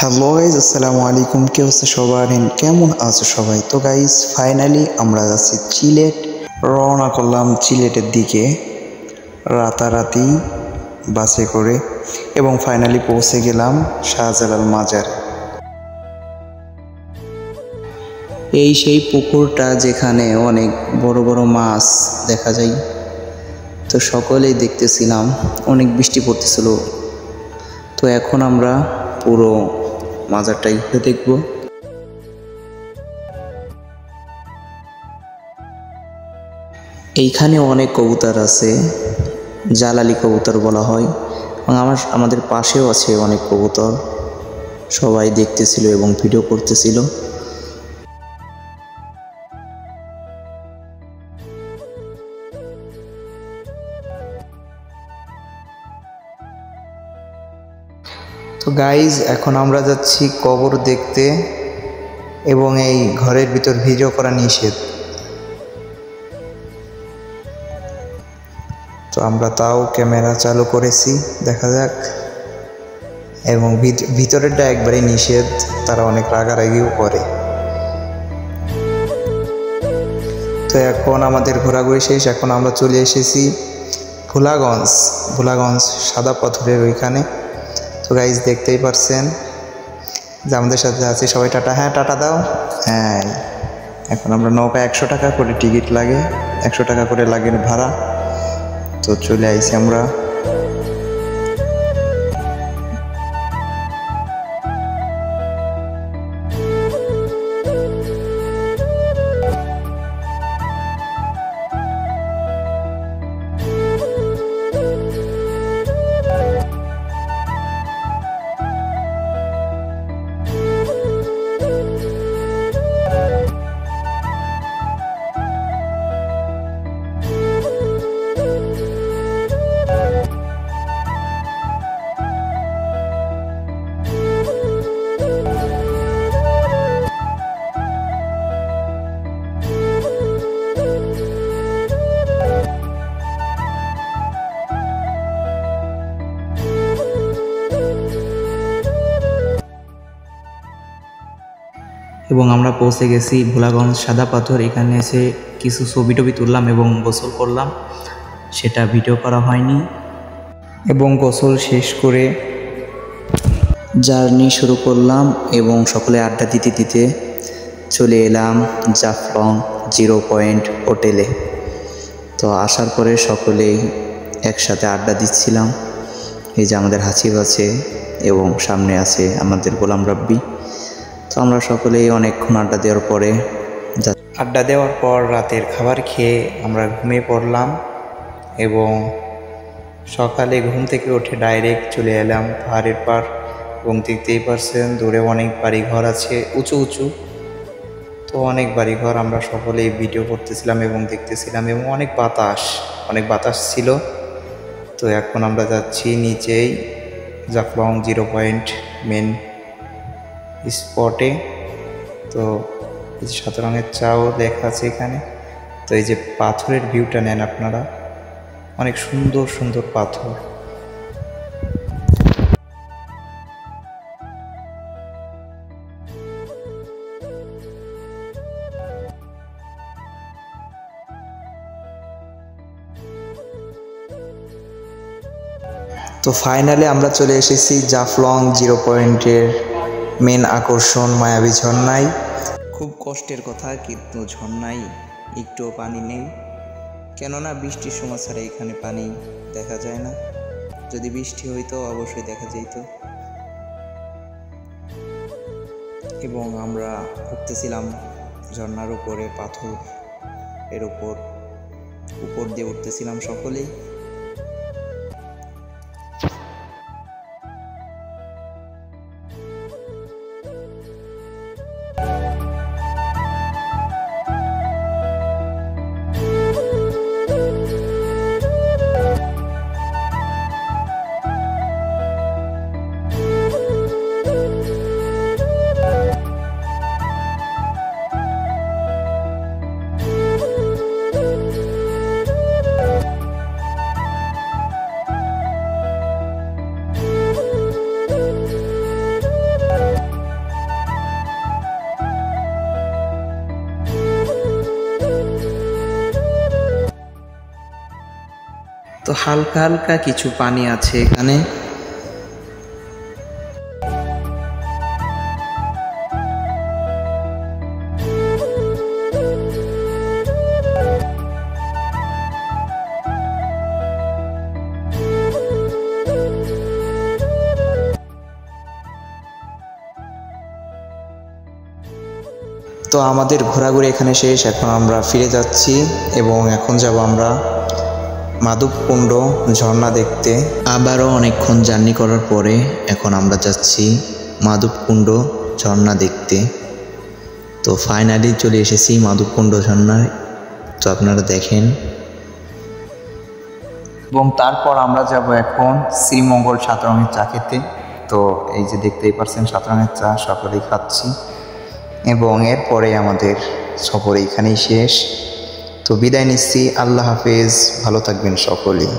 Hello guys, আসসালামু আলাইকুম। কি হচ্ছে সবার, কেমন আছো সবাই? তো গাইজ ফাইনালি আমরা যাচ্ছি সিলেট, রওনা করলাম সিলেটের দিকে রাতারাতি বাসে করে এবং ফাইনালি পৌঁছে গেলাম শাহজালাল মাজার। এই সেই পুকুরটা যেখানে অনেক বড় বড় মাছ দেখা যায়। তো সকলেই দেখতেছিলাম, অনেক বৃষ্টি পড়তেছিল। তো এখন আমরা পুরো মাজারটাই ঘুরে দেখব। এইখানে অনেক কবুতর আছে, জালালি কবুতর বলা হয়, এবং আমাদের পাশেও আছে অনেক কবুতর। সবাই দেখতেছিল এবং ভিডিও করতেছিল। তো গাইজ এখন আমরা যাচ্ছি কবর দেখতে, এবং এই ঘরের ভিতর ভিডিও করা নিষেধ। তো আমরা তাও ক্যামেরা চালু করেছি, দেখা যাক। এবং ভিতরেরটা একবারে নিষেধ, তারা অনেক রাগারাগিও করে। তো এখন আমাদের ঘোরাঘুরি শেষ, এখন আমরা চলে এসেছি ভোলাগঞ্জ সাদা পাথরের ওইখানে। তো গাইজ দেখতেই পারছেন যে আমাদের সাথে আছে সবাই। টাটা, হ্যাঁ টাটা দাও। হ্যাঁ, এখন আমরা নৌকায় 100 টাকা করে টিকিট লাগে, 100 টাকা করে লাগে ভাড়া। তো চলে আইছি আমরা। এবং আমরা পৌঁছে গেছি ভোলাগঞ্জ সাদা পাথর। এখানে এসে কিছু ছবি টবি তুললাম এবং গোসল করলাম, সেটা ভিডিও করা হয়নি। এবং গোসল শেষ করে জার্নি শুরু করলাম এবং সকলে আড্ডা দিতে দিতে চলে এলাম জাফলং 0 পয়েন্ট হোটেলে। তো আসার পরে সকলেই একসাথে আড্ডা দিচ্ছিলাম। এই যে আমাদের হাসিব আছে এবং সামনে আছে আমাদের গোলাম রাব্বি। তো আমরা সকলেই অনেকক্ষণ আড্ডা দেওয়ার পর রাতের খাবার খেয়ে আমরা ঘুমিয়ে পড়লাম এবং সকালে ঘুম থেকে উঠে ডাইরেক্ট চলে এলাম পাহাড়ের পার। এবং দেখতেই পারছেন দূরে অনেক বাড়িঘর আছে, উঁচু উঁচু। তো অনেক বাড়িঘর আমরা সকলেই ভিডিও করতেছিলাম এবং দেখতেছিলাম, এবং অনেক বাতাস ছিল। তো এখন আমরা যাচ্ছি নিচেই জাফলং 0 পয়েন্ট মেন স্পটে। তো এই যে 7 রঙের চাও দেখা আছে এখানে। তো এই যে পাথরের ভিউটা নেন আপনারা, অনেক সুন্দর সুন্দর পাথর। তো ফাইনালি আমরা চলে এসেছি জাফলং 0 পয়েন্টের মেন আকর্ষণ মায়াবী ঝর্ণায়। খুব কষ্টের কথা, কিন্তু ঝর্ণায় একটুও পানি নেই, কেননা বৃষ্টির সময় ছাড়া এখানে পানি দেখা যায় না। যদি বৃষ্টি হইতো অবশ্যই দেখা যেত। এবং আমরা উঠতেছিলাম ঝর্ণার উপরে, পাথর এর উপর দিয়ে উঠতেছিলাম সকলেই। তো হালকা হালকা কিছু পানি আছে এখানে। তো আমাদের ঘোরাঘুরি এখানে শেষ, এখন আমরা ফিরে যাচ্ছি এবং এখন যাব আমরা মাধবকুণ্ড ঝর্ণা দেখতে। আবারও অনেকক্ষণ জার্নি করার পরে এখন আমরা যাচ্ছি মাধবকুণ্ড ঝর্ণা দেখতে। তো ফাইনালি চলে এসেছি মাধবকুণ্ড ঝর্ণায়, তো আপনারা দেখেন। এবং তারপর আমরা যাব এখন শ্রীমঙ্গল 7 রঙের চা খেতে। তো এই যে দেখতেই পাচ্ছেন 7 রঙের চা সকালেই খাচ্ছি এবং এরপরে আমাদের সফর এইখানেই শেষ। তো বিদায় নিচ্ছি, আল্লাহ হাফেজ, ভালো থাকবেন সকলেই।